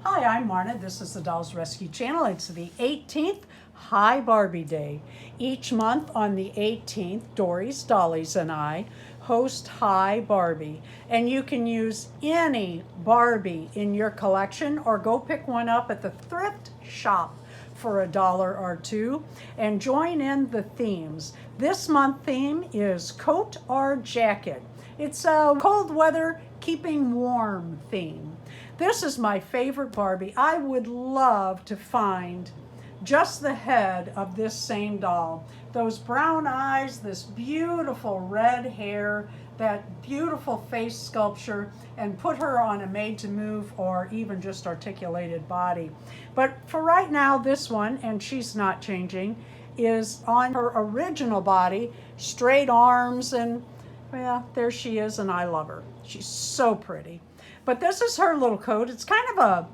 Hi, I'm Marna. This is the Dolls Rescue Channel. It's the 18th Hi Barbie Day. Each month on the 18th, Dory's Dollies and I host Hi Barbie. And you can use any Barbie in your collection or go pick one up at the thrift shop for $1 or $2 and join in the themes. This month theme is coat or jacket. It's a cold weather, keeping warm theme. This is my favorite Barbie. I would love to find just the head of this same doll. Those brown eyes, this beautiful red hair, that beautiful face sculpture, and put her on a made-to-move or even just articulated body. But for right now, this one, and she's not changing, is on her original body, straight arms, and well, there she is, and I love her. She's so pretty. But this is her little coat. It's kind of a,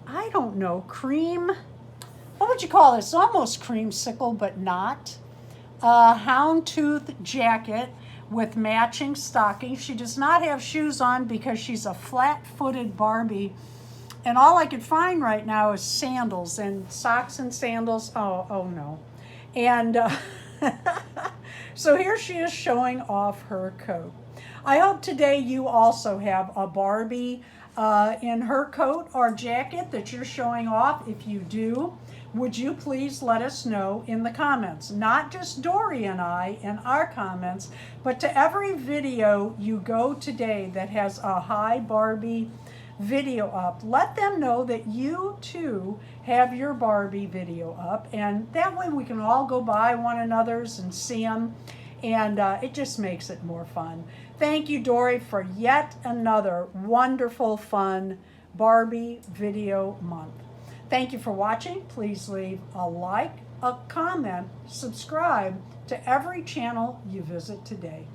I don't know, cream, what would you call this? Almost creamsicle, but not. A houndstooth jacket with matching stockings. She does not have shoes on because she's a flat-footed Barbie. And all I could find right now is sandals and socks and sandals. Oh no. And so here she is showing off her coat. I hope today you also have a Barbie in her coat or jacket that you're showing off. If you do, would you please let us know in the comments? Not just Dory and I in our comments, but to every video you go today that has a Hi Barbie video up. Let them know that you too have your Barbie video up, and that way we can all go by one another's and see them, and it just makes it more fun. Thank you, Dory, for yet another wonderful, fun Barbie video month. Thank you for watching. Please leave a like, a comment, subscribe to every channel you visit today.